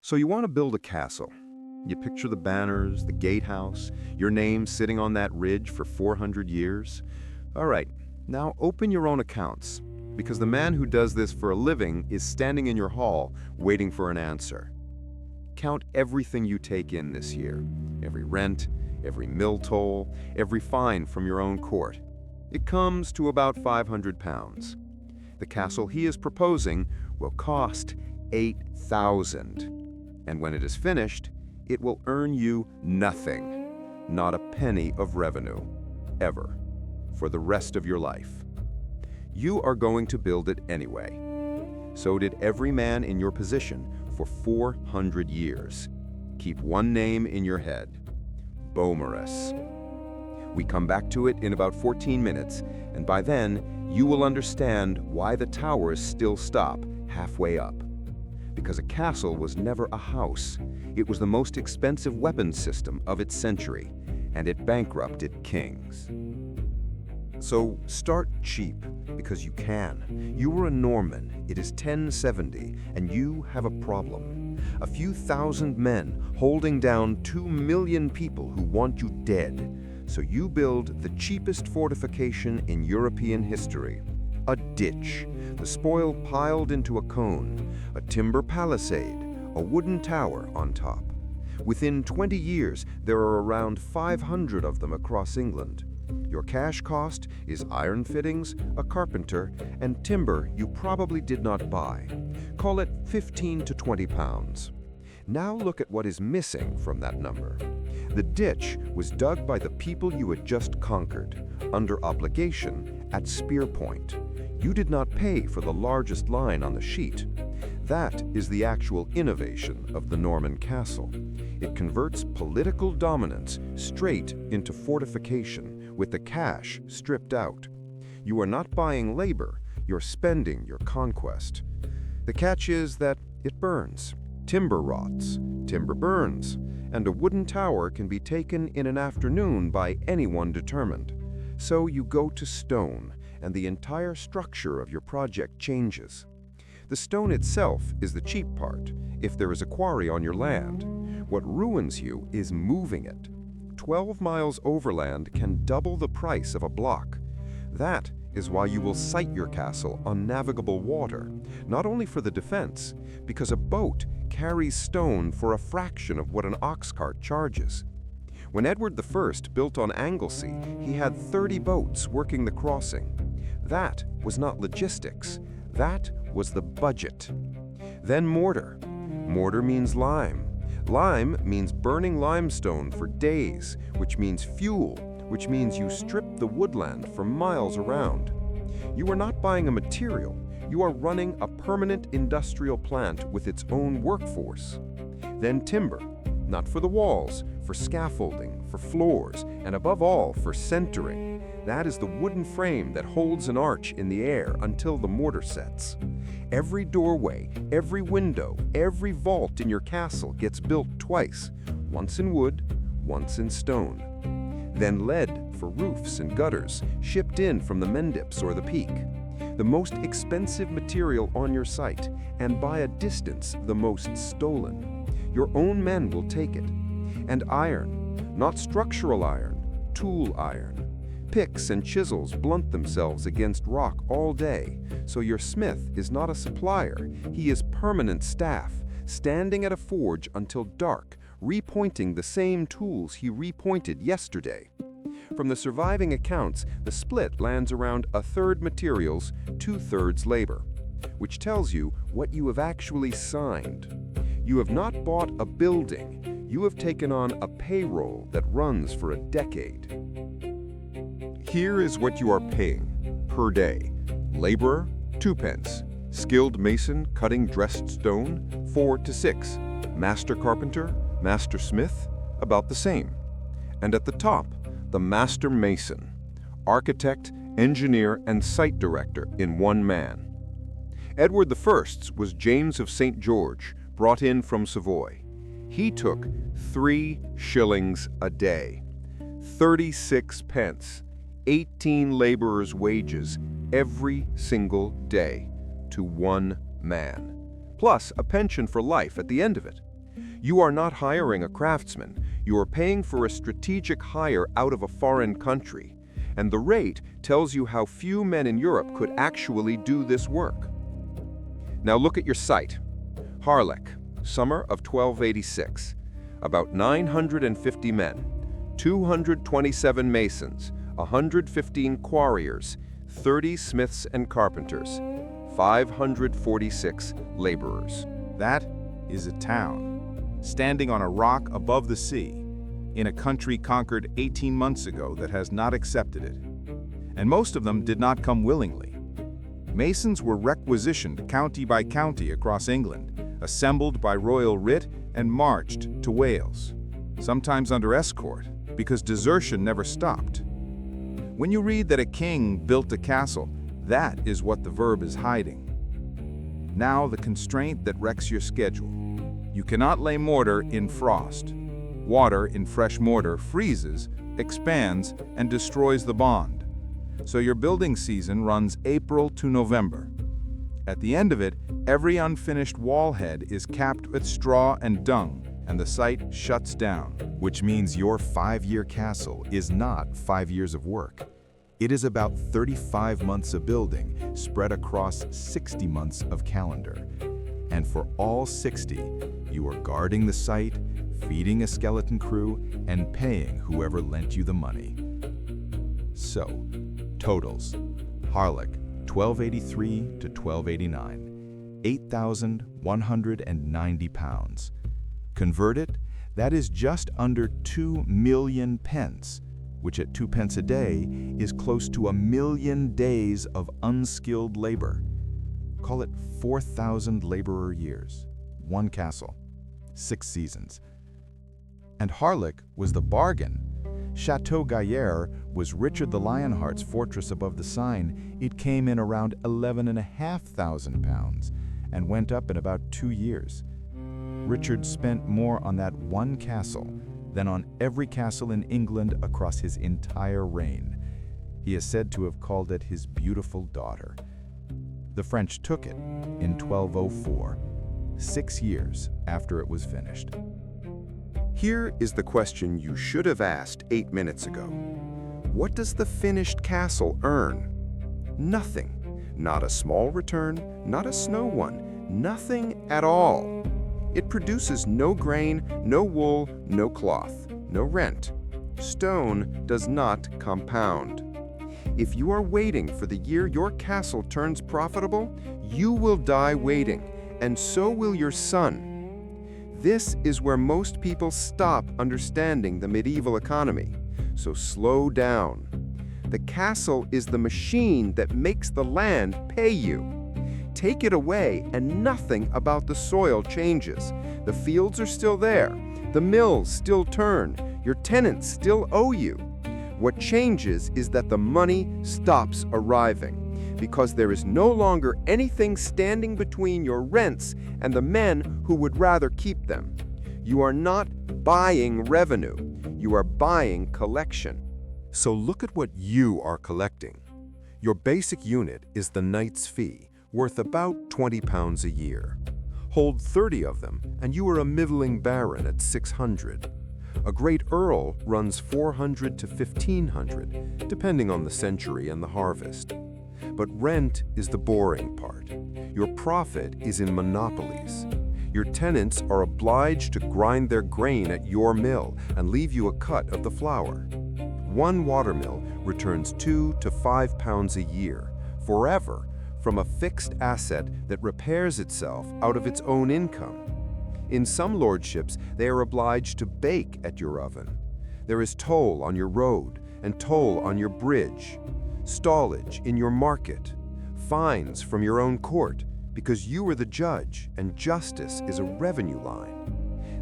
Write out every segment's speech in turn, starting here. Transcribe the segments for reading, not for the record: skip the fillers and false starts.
So you want to build a castle. You picture the banners, the gatehouse, your name sitting on that ridge for 400 years. All right, now open your own accounts, because the man who does this for a living is standing in your hall waiting for an answer. Count everything you take in this year. Every rent, every mill toll, every fine from your own court. It comes to about £500. The castle he is proposing will cost $8,000. And when it is finished, it will earn you nothing, not a penny of revenue, ever, for the rest of your life. You are going to build it anyway. So did every man in your position for 400 years. Keep one name in your head: Beaumaris. We come back to it in about 14 minutes, and by then, you will understand why the towers still stop halfway up. Because a castle was never a house. It was the most expensive weapons system of its century, and it bankrupted kings. So start cheap, because you can. You are a Norman, it is 1070, and you have a problem. A few thousand men holding down 2 million people who want you dead. So you build the cheapest fortification in European history. A ditch, the spoil piled into a cone, a timber palisade, a wooden tower on top. Within 20 years, there are around 500 of them across England. Your cash cost is iron fittings, a carpenter, and timber you probably did not buy. Call it 15 to 20 pounds. Now look at what is missing from that number. The ditch was dug by the people you had just conquered, under obligation, at spear point. You did not pay for the largest line on the sheet. That is the actual innovation of the Norman castle. It converts political dominance straight into fortification, with the cash stripped out. You are not buying labor, you're spending your conquest. The catch is that it burns. Timber rots, timber burns, and a wooden tower can be taken in an afternoon by anyone determined. So you go to stone, and the entire structure of your project changes. The stone itself is the cheap part, if there is a quarry on your land. What ruins you is moving it. 12 miles overland can double the price of a block. That is why you will site your castle on navigable water, not only for the defense, because a boat carries stone for a fraction of what an ox cart charges. When Edward I built on Anglesey, he had 30 boats working the crossing. That was not logistics, that was the budget. Then mortar. Mortar means lime. Lime means burning limestone for days, which means fuel, which means you strip the woodland for miles around. You are not buying a material, you are running a permanent industrial plant with its own workforce. Then timber, not for the walls, for scaffolding, for floors, and above all, for centering. That is the wooden frame that holds an arch in the air until the mortar sets. Every doorway, every window, every vault in your castle gets built twice, once in wood, once in stone. Then lead for roofs and gutters, shipped in from the Mendips or the Peak. The most expensive material on your site, and by a distance the most stolen. Your own men will take it. And iron, not structural iron, tool iron. Picks and chisels blunt themselves against rock all day, so your smith is not a supplier, he is permanent staff, standing at a forge until dark, repointing the same tools he repointed yesterday. From the surviving accounts, the split lands around 1/3 materials, 2/3 labor, which tells you what you have actually signed. You have not bought a building, you have taken on a payroll that runs for a decade. Here is what you are paying per day. Laborer, 2 pence. Skilled mason cutting dressed stone, 4 to 6. Master carpenter, master smith, about the same. And at the top, the master mason, architect, engineer, and site director in one man. Edward I was James of St. George, brought in from Savoy. He took 3 shillings a day, 36 pence, 18 laborers' wages every single day to one man, plus a pension for life at the end of it. You are not hiring a craftsman, you are paying for a strategic hire out of a foreign country, and the rate tells you how few men in Europe could actually do this work. Now look at your site. Harlech, summer of 1286. About 950 men, 227 masons, 115 quarriers, 30 smiths and carpenters, 546 laborers. That is a town, standing on a rock above the sea, in a country conquered 18 months ago that has not accepted it. And most of them did not come willingly. Masons were requisitioned county by county across England, assembled by royal writ and marched to Wales, sometimes under escort, because desertion never stopped. When you read that a king built a castle, that is what the verb is hiding. Now the constraint that wrecks your schedule. You cannot lay mortar in frost. Water in fresh mortar freezes, expands, and destroys the bond. So your building season runs April to November. At the end of it, every unfinished wall head is capped with straw and dung, and the site shuts down. Which means your 5-year castle is not 5 years of work. It is about 35 months of building spread across 60 months of calendar. And for all 60, you are guarding the site, feeding a skeleton crew, and paying whoever lent you the money. So, totals. Harlech, 1283 to 1289, 8,190 pounds. Converted, that is just under 2 million pence, which at 2 pence a day is close to 1 million days of unskilled labor. Call it 4,000 laborer years, 1 castle, 6 seasons. And Harlech was the bargain. Chateau Gaillard was Richard the Lionheart's fortress above the Seine. It came in around 11,500 pounds and went up in about 2 years. Richard spent more on that 1 castle than on every castle in England across his entire reign. He is said to have called it his beautiful daughter. The French took it in 1204, 6 years after it was finished. Here is the question you should have asked 8 minutes ago. What does the finished castle earn? Nothing. Not a small return, not a snow one, nothing at all. It produces no grain, no wool, no cloth, no rent. Stone does not compound. If you are waiting for the year your castle turns profitable, you will die waiting, and so will your son. This is where most people stop understanding the medieval economy, so slow down. The castle is the machine that makes the land pay you. Take it away and nothing about the soil changes. The fields are still there, the mills still turn, your tenants still owe you. What changes is that the money stops arriving, because there is no longer anything standing between your rents and the men who would rather keep them. You are not buying revenue, you are buying collection. So look at what you are collecting. Your basic unit is the knight's fee, worth about 20 pounds a year. Hold 30 of them, and you are a middling baron at 600. A great earl runs 400 to 1,500, depending on the century and the harvest. But rent is the boring part. Your profit is in monopolies. Your tenants are obliged to grind their grain at your mill and leave you a cut of the flour. One watermill returns 2 to 5 pounds a year, forever, from a fixed asset that repairs itself out of its own income. In some lordships, they are obliged to bake at your oven. There is toll on your road and toll on your bridge, stallage in your market, fines from your own court because you are the judge and justice is a revenue line.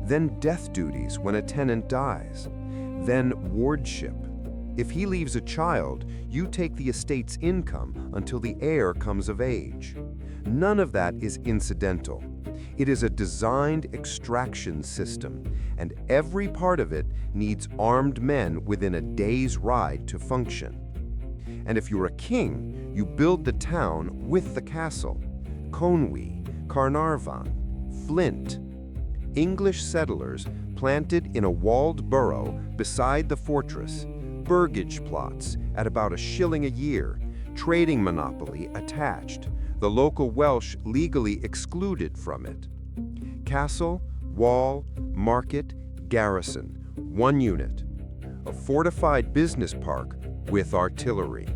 Then death duties when a tenant dies. Then wardship. If he leaves a child, you take the estate's income until the heir comes of age. None of that is incidental. It is a designed extraction system, and every part of it needs armed men within a day's ride to function. And if you're a king, you build the town with the castle. Conwy, Carnarvon, Flint. English settlers planted in a walled borough beside the fortress, burgage plots at about a shilling a year, trading monopoly attached, the local Welsh legally excluded from it. Castle, wall, market, garrison, one unit. A fortified business park with artillery.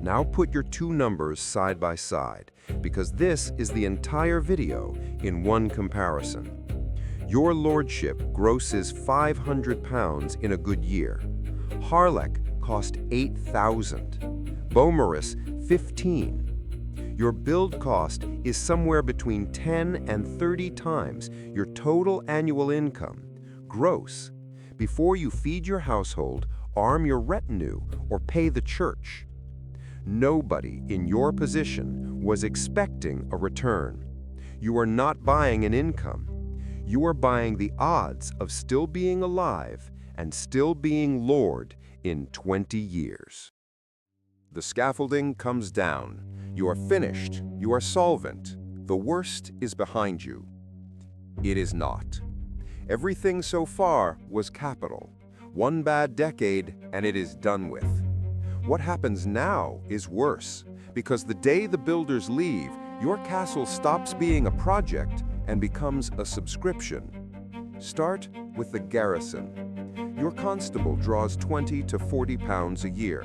Now put your two numbers side by side, because this is the entire video in one comparison. Your lordship grosses £500 in a good year. Harlech cost $8,000. Beaumaris, $15,000. Your build cost is somewhere between 10 and 30 times your total annual income, gross, before you feed your household, arm your retinue, or pay the church. Nobody in your position was expecting a return. You are not buying an income. You are buying the odds of still being alive and still being lord in 20 years. The scaffolding comes down. You are finished. You are solvent. The worst is behind you. It is not. Everything so far was capital. One bad decade and it is done with. What happens now is worse, because the day the builders leave, your castle stops being a project and becomes a subscription. Start with the garrison. Your constable draws 20 to 40 pounds a year.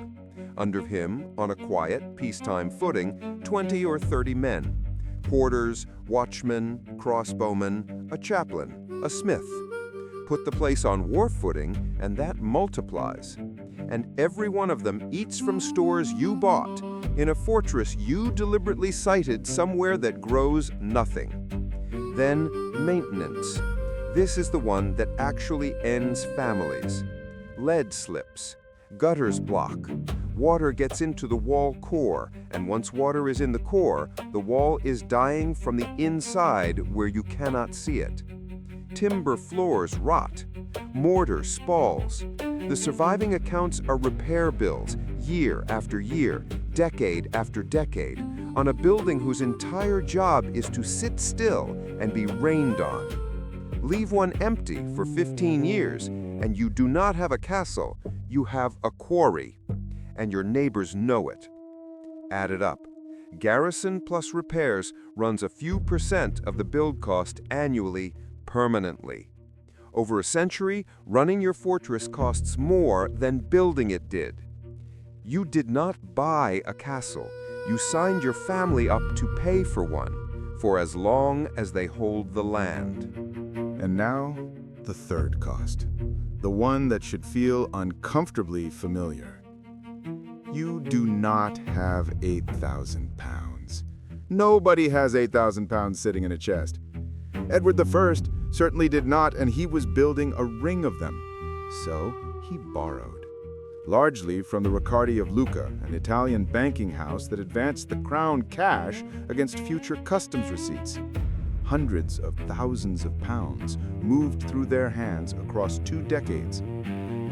Under him, on a quiet, peacetime footing, 20 or 30 men. Porters, watchmen, crossbowmen, a chaplain, a smith. Put the place on war footing, and that multiplies. And every one of them eats from stores you bought, in a fortress you deliberately sited somewhere that grows nothing. Then, maintenance. This is the one that actually ends families. Lead slips. Gutters block. Water gets into the wall core, and once water is in the core, the wall is dying from the inside where you cannot see it. Timber floors rot. Mortar spalls. The surviving accounts are repair bills, year after year, decade after decade, on a building whose entire job is to sit still and be rained on. Leave one empty for 15 years, and you do not have a castle, you have a quarry. And your neighbors know it. Add it up. Garrison plus repairs runs a few percent of the build cost annually, permanently. Over a century, running your fortress costs more than building it did. You did not buy a castle. You signed your family up to pay for one, for as long as they hold the land. And now, the third cost. The one that should feel uncomfortably familiar. You do not have 8,000 pounds. Nobody has 8,000 pounds sitting in a chest. Edward I certainly did not, and he was building a ring of them. So he borrowed. Largely from the Riccardi of Lucca, an Italian banking house that advanced the crown cash against future customs receipts. Hundreds of thousands of pounds moved through their hands across 2 decades.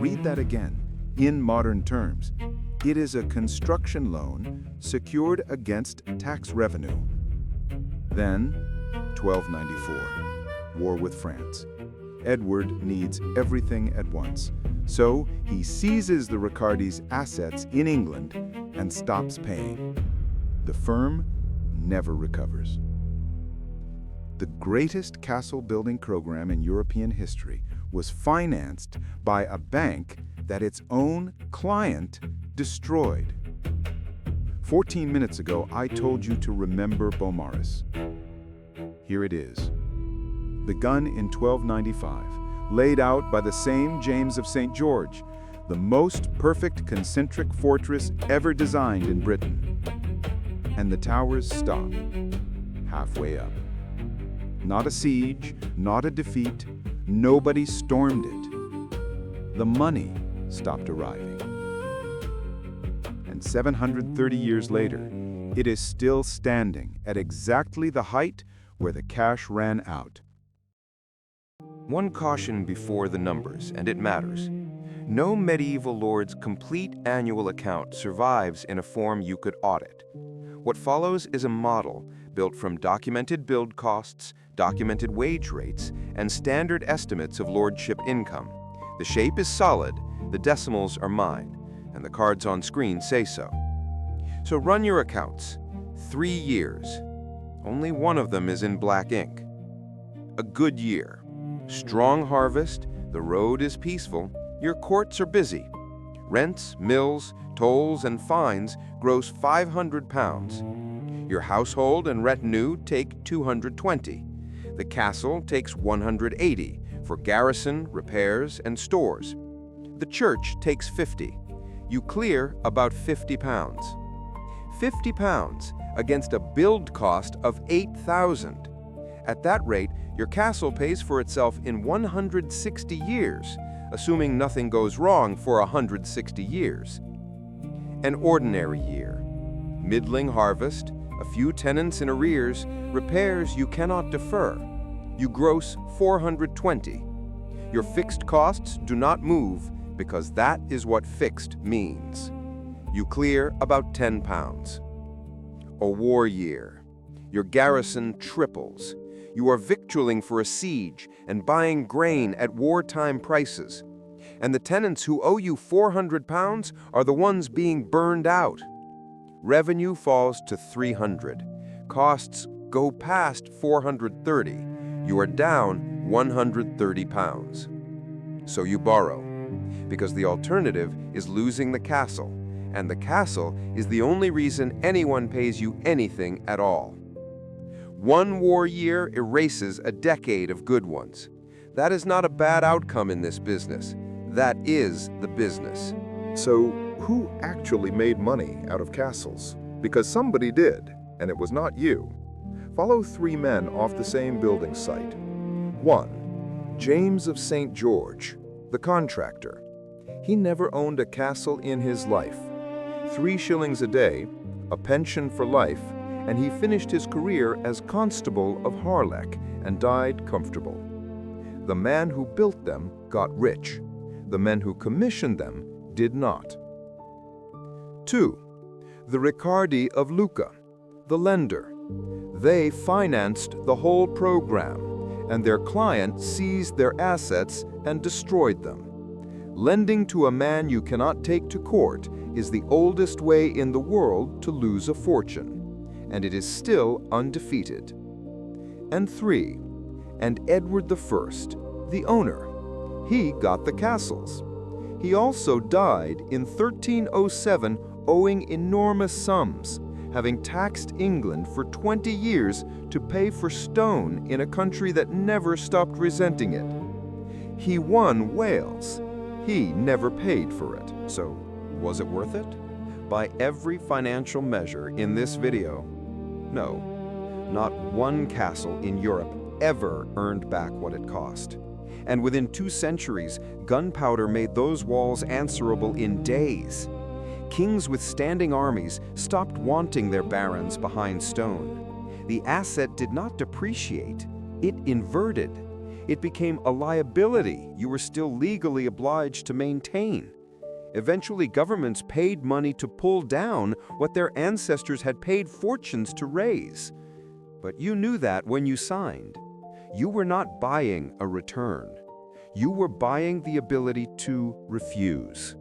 Read that again, in modern terms. It is a construction loan secured against tax revenue. Then, 1294, war with France. Edward needs everything at once, so he seizes the Riccardi's assets in England and stops paying. The firm never recovers. The greatest castle-building program in European history was financed by a bank that its own client destroyed. 14 minutes ago, I told you to remember Beaumaris. Here it is. Begun in 1295, laid out by the same James of St. George, the most perfect concentric fortress ever designed in Britain. And the towers stop, halfway up. Not a siege, not a defeat, nobody stormed it. The money stopped arriving. And 730 years later, it is still standing at exactly the height where the cash ran out. One caution before the numbers, and it matters. No medieval lord's complete annual account survives in a form you could audit. What follows is a model built from documented build costs, documented wage rates, and standard estimates of lordship income. The shape is solid, the decimals are mine, and the cards on screen say so. So run your accounts. 3 years. Only one of them is in black ink. A good year. Strong harvest, the road is peaceful, your courts are busy. Rents, mills, tolls, and fines gross £500. Your household and retinue take 220. The castle takes 180 for garrison, repairs, and stores. The church takes 50. You clear about £50. £50 against a build cost of $8,000. At that rate, your castle pays for itself in 160 years, assuming nothing goes wrong for 160 years. An ordinary year. Middling harvest, a few tenants in arrears, repairs you cannot defer. You gross 420. Your fixed costs do not move because that is what fixed means. You clear about £10. A war year. Your garrison triples. You are victualling for a siege and buying grain at wartime prices. And the tenants who owe you £400 are the ones being burned out. Revenue falls to 300. Costs go past 430. You are down £130. So you borrow, because the alternative is losing the castle, and the castle is the only reason anyone pays you anything at all. One war year erases a decade of good ones. That is not a bad outcome in this business. That is the business. So, who actually made money out of castles? Because somebody did, and it was not you. Follow 3 men off the same building site. 1. James of St. George, the contractor. He never owned a castle in his life. 3 shillings a day, a pension for life, and he finished his career as constable of Harlech and died comfortable. The man who built them got rich. The men who commissioned them did not. 2. The Riccardi of Lucca, the lender. They financed the whole program, and their client seized their assets and destroyed them. Lending to a man you cannot take to court is the oldest way in the world to lose a fortune, and it is still undefeated. And 3. And Edward I, the owner. He got the castles. He also died in 1307 owing enormous sums, having taxed England for 20 years to pay for stone in a country that never stopped resenting it. He won Wales. He never paid for it. So, was it worth it? By every financial measure in this video, no. Not one castle in Europe ever earned back what it cost. And within 2 centuries, gunpowder made those walls answerable in days. Kings with standing armies stopped wanting their barons behind stone. The asset did not depreciate, it inverted. It became a liability you were still legally obliged to maintain. Eventually, governments paid money to pull down what their ancestors had paid fortunes to raise. But you knew that when you signed. You were not buying a return. You were buying the ability to refuse,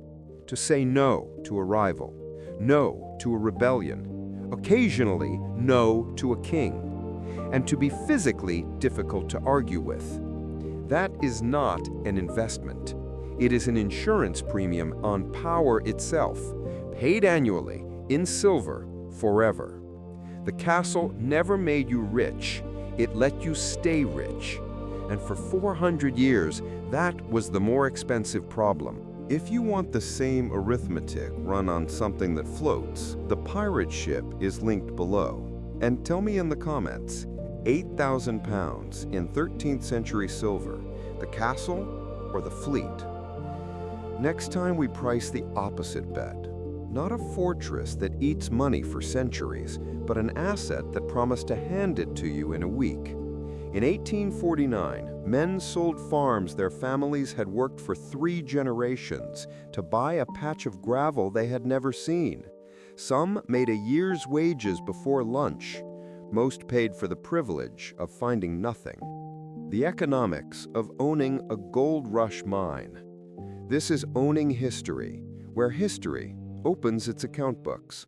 to say no to a rival, no to a rebellion, occasionally no to a king, and to be physically difficult to argue with. That is not an investment. It is an insurance premium on power itself, paid annually, in silver, forever. The castle never made you rich. It let you stay rich. And for 400 years, that was the more expensive problem. If you want the same arithmetic run on something that floats, the pirate ship is linked below. And tell me in the comments, £8,000 in 13th century silver, the castle or the fleet? Next time we price the opposite bet. Not a fortress that eats money for centuries, but an asset that promised to hand it to you in a week. In 1849, men sold farms their families had worked for 3 generations to buy a patch of gravel they had never seen. Some made a year's wages before lunch. Most paid for the privilege of finding nothing. The economics of owning a gold rush mine. This is owning history, where history opens its account books.